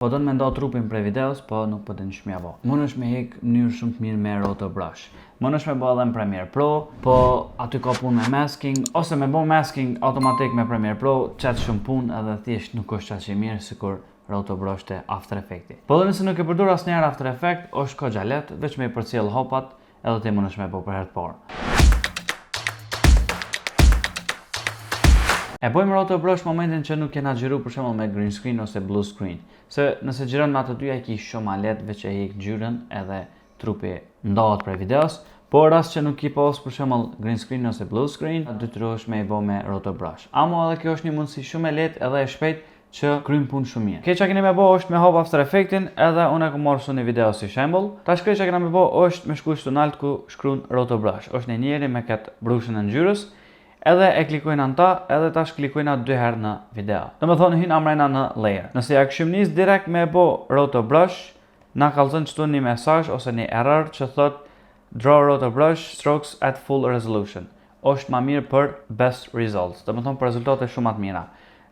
Po do të me ndo trupin prej videos, po nuk po të në shmjavo. Mund është me hek mënyrë shumë të mirë me ROTOBRUSH. Mund është me bo edhe në Premiere Pro, po aty ka punë me masking, ose me bo masking automatik me Premiere Pro, qatë shumë punë edhe thjesht nuk është qatë që mirë si kur ROTOBRUSH të After Effects. Po dhe nëse nuk e përdur asë njerë After Effects, është ko gjallet, veç me i përcjell hopat, edhe ti mund është me bo për herë të parë. E bojmë ROTOBRUSH momentin që nuk kena gjiru për shembull me green screen ose blue screen. Se nëse gjiron me ato dyja ki shumë ma let veç e hik gjyrën edhe trupi ndohet prej videos, por rast që nuk i pos për shembull green screen ose blue screen, detyrohesh me i bo me ROTOBRUSH. Amo edhe kjo është një mundësi shumë e lehtë edhe e shpejt që kryjm punë shumë mirë. Kjo që keni me bo është me hop After Effects edhe unë e ku marrë suni video si shembull. Tash kjo që kena me bo është me shkuj shtunalt ku shkruan ROTOBRUSH. Është një njeri me këtë brushën e ngjyrës. Edhe e klikojnë në ta, edhe tash klikojnë 2 herë në video. Do me thonë hynë amrejna në layer. Nëse ja këshim nis direkt me bo ROTOBRUSH, na kalzën qëtu një mesazh ose një error që thot Draw ROTOBRUSH strokes at full resolution. Është ma mirë për best results. Do me thonë për rezultate shumë atë mira.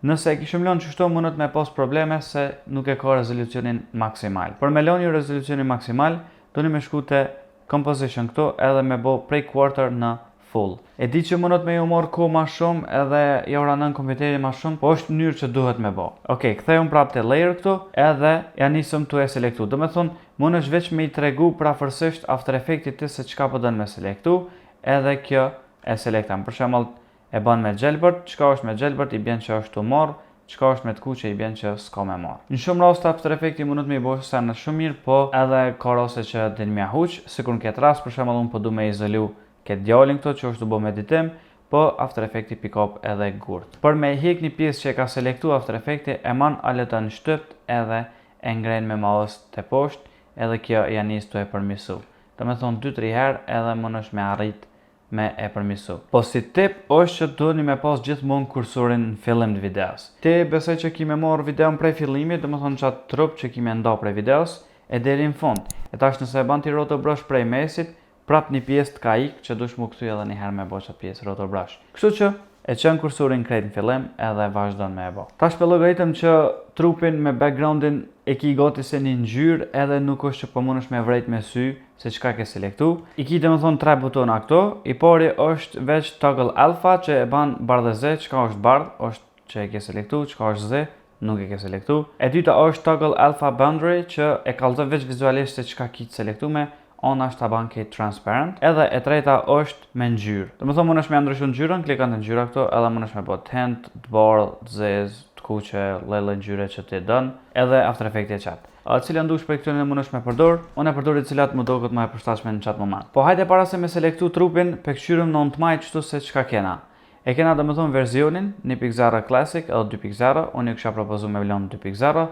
Nëse e kishim lënë qështu mundet me pos probleme se nuk e ka rezolucionin maksimal. Për me lënë rezolucionin maksimal, do një me shku te composition këto edhe me bo prej quarter në full. E di që mundet me ju morë ko ma shumë edhe ja uranën kompjuteri ma shumë, po është mënyrë që duhet me bo. Okej, kthejmë prap të layer këtu edhe ja nisëm të e selektu. Do me thonë, mund është veç me i tregu prafërsisht After Effects të se qka po dënë me selektu, edhe kjo e selektam. Për shembull e ban me gjelbërt, qka është me gjelbërt i bjen që është të morë, qka është me të kuqe i bjen që s'ka me marë. Në shumë rast After Effects mundet me i bojë sa në shumë mirë, po edhe ka raste që din mja huq, sikur në këtë rast, për shembull unë po du me izolu këtë djalin këto që është të bo me editim, po After Effects pick up edhe gurt. Për me hik një pjesë që e ka selektu After Effects, e man aletën shtypt edhe e ngren me mouse të poshtë, edhe kjo ja nis të e përmisu. Do me thonë 2-3 herë edhe mund është me arrit me e përmisu. Po si tip është që duheni me pas gjithmonë kursorin në fillim të videos. Ti besoj që kime morë videon prej fillimit, do me thonë qatë trup që kime nda prej videos, e deri në fund. E tash nëse e ban ti ROTOBRUSH prej mesit, prap një pjesë të ka ikë që dush mu këtu edhe një herë me bo qatë pjesë ROTOBRUSH. Kështu që e qënë kursorin krejt në fillim edhe vazhdon me e bo. Tash për logaritëm që trupin me backgroundin e ki gati se një ngjyrë edhe nuk është që po mund është me vrejt me sy se qka ke selektu. I ki dhe më thonë 3 butona këto, i pari është veç toggle alpha që e ban bardh dhe zë, qka është bardh, është që e ke selektu, qka është zë, nuk e ke selektu. E dyta është toggle alpha boundary që e kalzë veç vizualisht se qka ki të selektu me, ona është ta ban këtë transparent, edhe e treta është me ngjyrë. Do me thonë mund është me ndryshu ngjyrën, klikan të ngjyra këto, edhe mund është me bot tent, të bardh, të zez, të kuqe, lele ngjyre që ti dën, edhe After Effects e qatë. Cilën dush për këtërin e mund është me përdor, unë e përdori cilat më do këtë ma e përshtatshme në qatë moment. Po hajde para se me selektu trupin, për këshyrëm në të majtë qëtu se qka kena. E kena do me thonë verzionin 1.0 Classic edhe 2.0, unë i kësha propozu me vlonë 2.0,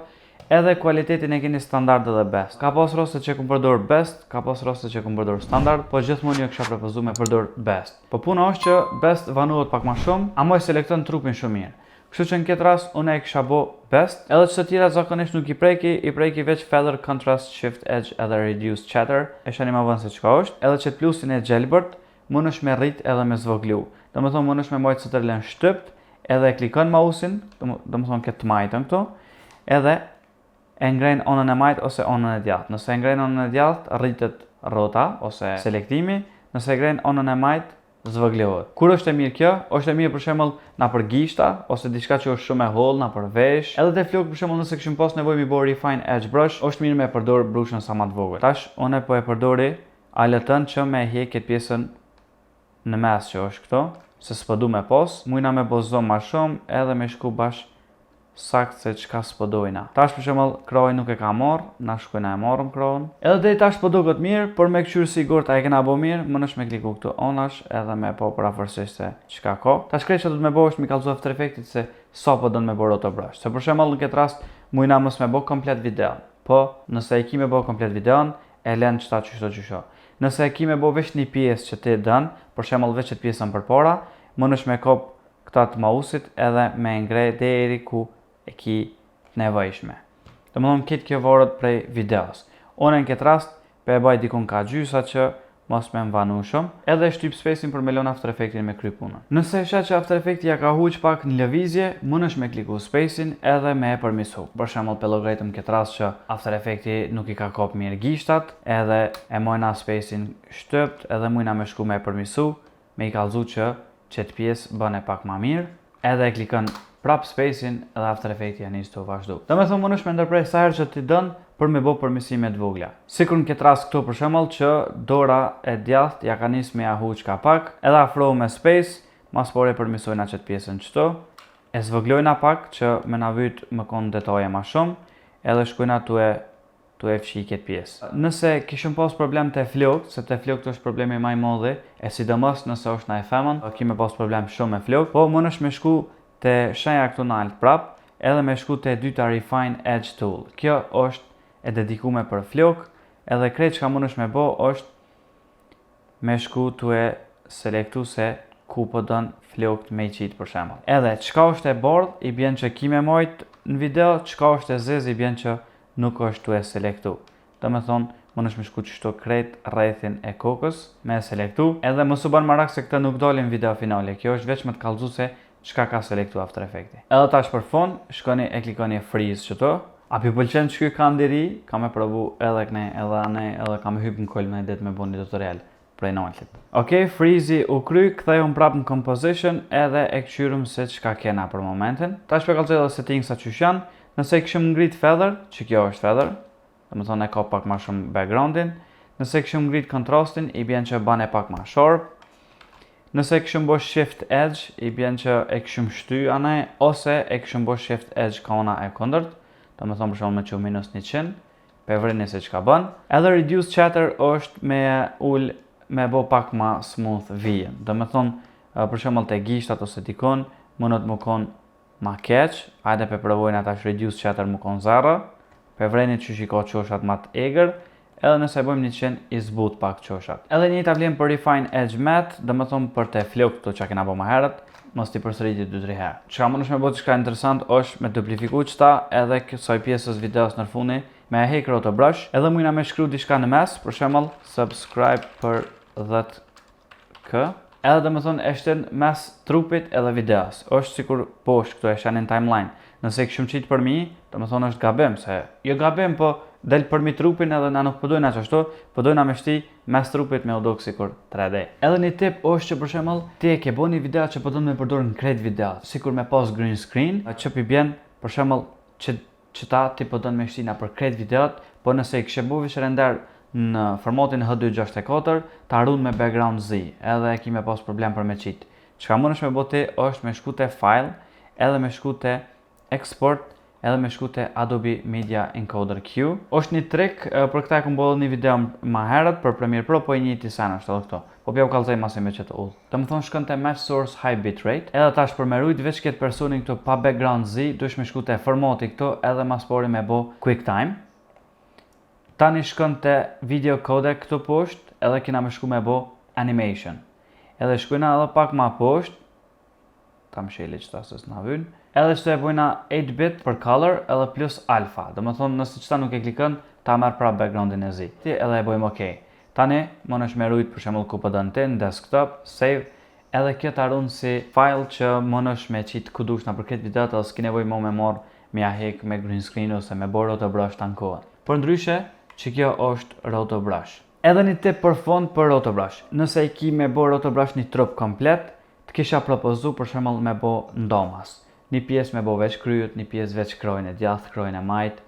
edhe kualitetin e keni standard edhe best. Ka pas raste që kum përdor best, ka pas raste që kum përdor standard, po gjithmonë ju kisha propozuar me përdor best. Po puna është që best vanohet pak më shumë, ama i selekton trupin shumë mirë. Kështu që në këtë rast unë e kisha bo best, edhe që të tjera zakonisht nuk i preki veç feather, contrast, shift edge edhe reduce chatter. E shani më vonë se çka është, edhe që të plusin e gjelbërt mund është me rrit edhe me zvoglu. Do të thonë mund është me majtë cëtërlen shtypt, edhe e klikon mausin, do të thonë këtë majtën këtu, edhe e ngrenë onën e majtë ose onën e djathtë. Nëse e ngrenë onën e djathtë, rritet rota ose selektimi, nëse e ngrenë onën e majtë, zvëglohet. Kur është e mirë kjo? Është e mirë për shembull na për gishta ose diçka që është shumë e hollë, na për vesh. Edhe te flok për shembull nëse kishim pas nevojë mi bë refine edge brush, është mirë me përdor brushën sa më të vogël. Tash unë po e përdori aletën që me hiq këtë pjesën në mes që është këto, se s'po du me pas, mujna me bozo më shumë edhe me shku bashkë sakt se qka s'po dojna. Tash për shembull kroj nuk e ka marr, na shkojna e marrëm krojën. Edhe deri tash po duket mirë, por me këshyrë sigurt a e kena bo mirë, më nësh me kliku këtu onash edhe me po prafërsisht se qka ka. Tash krejt që do të me bo është mi kallzu After Effects se sa po dënë me bo ROTOBRUSH. Se për shembull në këtë rast mujna mos me bo komplet videon. Po nëse e ki me bo komplet videon, e len qëta qysho. Nëse e ki me bo veç një pjesë që ti dën, për shembull veç të pjesën përpara, më nësh me kop këta të mausit edhe me ngre deri ku e ki nevojshme. Do më thonë këtë kjo varet prej videos. Unë në këtë rast, pe e baj dikun ka gjysa që mos me mvanu shumë, edhe shtyp space-in për me lënë After Effects me kry punën. Nëse e që After Effects ja ka huq pak në lëvizje, mundesh me kliku space-in edhe me e përmisu. Për shembull, pe llogaritëm këtë rast që After Effects nuk i ka kop mirë gishtat, edhe e mojna space-in shtypt, edhe mujna me shku me e përmisu, me i kallzu që qëtë pjesë bën e pak ma mirë, edhe e klikon prap space-in edhe After Effects ja nis të vazhdu. Do me thonë mundesh me ndërprej sa herë që ti dën për me bo përmisime të vogla. Sikur në këtë rast këtu për shembull që dora e djathtë ja ka nis me ja huq ka pak, edhe afro me space, mas por e përmisojna qëtë pjesën qëto, e zvëglojna pak që me na vyt më kon detaje ma shumë, edhe shkojna tu e fshi këtë pjesë. Nëse kishëm pas problem të flokt, se të flokt është problemi ma i modhi, e sidomos nëse është na e femën, kime pas problem shumë me flokt, po mundesh me shku të shenja këtu në alt prap, edhe me shku të dyta Refine Edge Tool. Kjo është e dedikume për flok, edhe krejt që ka mundesh me bo është me shku të e selektu se ku po dën flokt me i qitë për shembull. Edhe çka është e bordh i bjen që kime mojt në video, çka është e zez i bjen që nuk është të e selektu. Do me thonë, mundesh me shku qështu krejt rrethin e kokës me e selektu, edhe më su ban marak se këtë nuk dolin video finale, kjo është veç me të kallzu se çka ka selektu After Effects. Edhe tash për fond, shkoni e klikoni freeze qëto. A pi pëlqen që ka ndiri, ka me provu edhe këne, edhe ane, edhe ka me hyp në kolë me det me bo një tutorial prej naltit. Okej, freeze u kry, kthejëm prap në composition edhe e këqyrëm se çka kena për momentin. Tash për kalëzoj edhe settings sa qysh janë, nëse këshëm ngrit feather, që kjo është feather, dhe më thonë e ka pak ma shumë backgroundin, nëse këshëm ngrit contrastin, i bjen që ban e pak ma sharp, nëse këshëm bo shift edge, i bjen që e këshëm shty ane, ose e këshëm bo shift edge ka ona e kundërt, do me thonë për shumë me që minus 100, pe vrini se që ka bën. Edhe reduce chatter është me ull me bo pak ma smooth vijen. Do me thonë për shumë të gishtat ose dikon, mundet më konë ma keq, hajde pe provojnë atash reduce chatter më konë 0, pe vrini që shiko qoshat ma të egrë, edhe nëse bojmë 100 i zbut pak qoshat. Edhe një tavlim për Refine Edge Matte, do me thonë për të flok këto që kena bo ma herët, mos t'i përsëriti 2-3 herë. Çka mundesh me bëj çka interesant është me duplifiku qëta edhe kësaj pjesës videos në funi me e hek ROTOBRUSH, edhe mujna me shkru diçka në mes, për shembull subscribe për 10k, edhe do me thonë e shtin mes trupit edhe videos. Është sikur poshtë këtu e shanin timeline. Nëse këshëm qitë për mi, do me thonë është gabim, se jo gabim, po del për mi trupin edhe na nuk pëdojna qashtu, pëdojna me shti mes trupit me udok sikur 3D. Edhe një tip është që për shembull ti e ke bo një video që pëdojnë me përdojnë në krejt video, sikur me pas green screen, që pi bjen për shembull që ta ti pëdojnë me shtina për krejt videot, po nëse i këshe bu vish render në formatin H264, ta arun me background Z, edhe e ki me pas problem për me qitë. Çka mundesh me bo ti është me shku te file, edhe me shku te export, edhe me shku te Adobe Media Encoder Q. Është një trik, për këta e kom bodhë një video ma herët për Premiere Pro, po i një tisen është edhe këto. Po pja u kalzej masi me qëtë ullë. Të më thonë shkën te Match Source High Bitrate, edhe tash për me rujt veç këtë personin këto pa background Z, dush me shku te formati këto, edhe mas pori me bo QuickTime. Tani shkën te Video Codec këto poshtë, edhe kina me shku me bo Animation. Edhe shkujna edhe pak ma poshtë, tam sheli qëta se s'na vynë, edhe që të e bojna 8-bit për color edhe plus alpha. Do më thonë nëse qëta nuk e klikën, ta merë pra backgroundin e zi. Edhe e bojmë OK. Tani, më nësh me rujt për shemull ku pëdën ti në desktop, save, edhe këtë arun si file që më nësh me qitë ku dush në për këtë videot, edhe s'ki nevoj më me morë me ahek me green screen ose me bo ROTOBRUSH të ankohen. Për ndryshe, që kjo është ROTOBRUSH. Edhe një tip për fond për ROTOBRUSH. Nëse i ki me bo ROTOBRUSH një trup komplet, të kisha propozu për shemull me bo ndomas. Një pjesë me bo veç kryet, një pjesë veç krojnë e djath, krojnë e majt,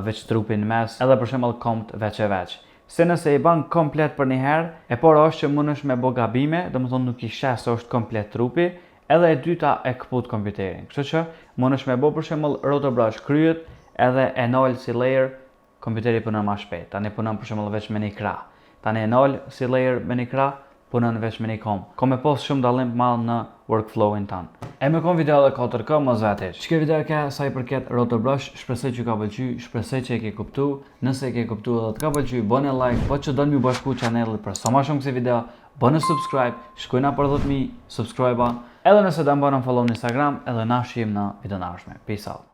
veç trupin mes, edhe për shemull komt veç e veç. Se nëse i ban komplet për një herë, e por është që mundesh me bo gabime, dhe më thonë nuk i shes është komplet trupi, edhe e dyta e këput kompjuterin. Kështu që mundesh me bo për shemull ROTOBRUSH kryet, edhe e nol si layer, kompjuteri punën ma shpejt. Tani punën për shemull veç me një krah. Tani e nol si layer me një krah, punën veç me një kom. Kom e pos shumë dalim mal në workflow-in tanë. E me kom video dhe 4K, mos vetë heq. Shke video ka sa i përket ROTOBRUSH, shpresoj që ka pëlqy, shpresoj që e ke kuptu. Nëse e ke kuptu edhe të ka pëlqy, bëne like, po që donë mi bashku channelit për sa ma shumë kësi video, bëne subscribe, shkojna për 10.000 subscribe-a, edhe nëse da më bënë follow në Instagram, edhe na shim në video në arshme. Peace out.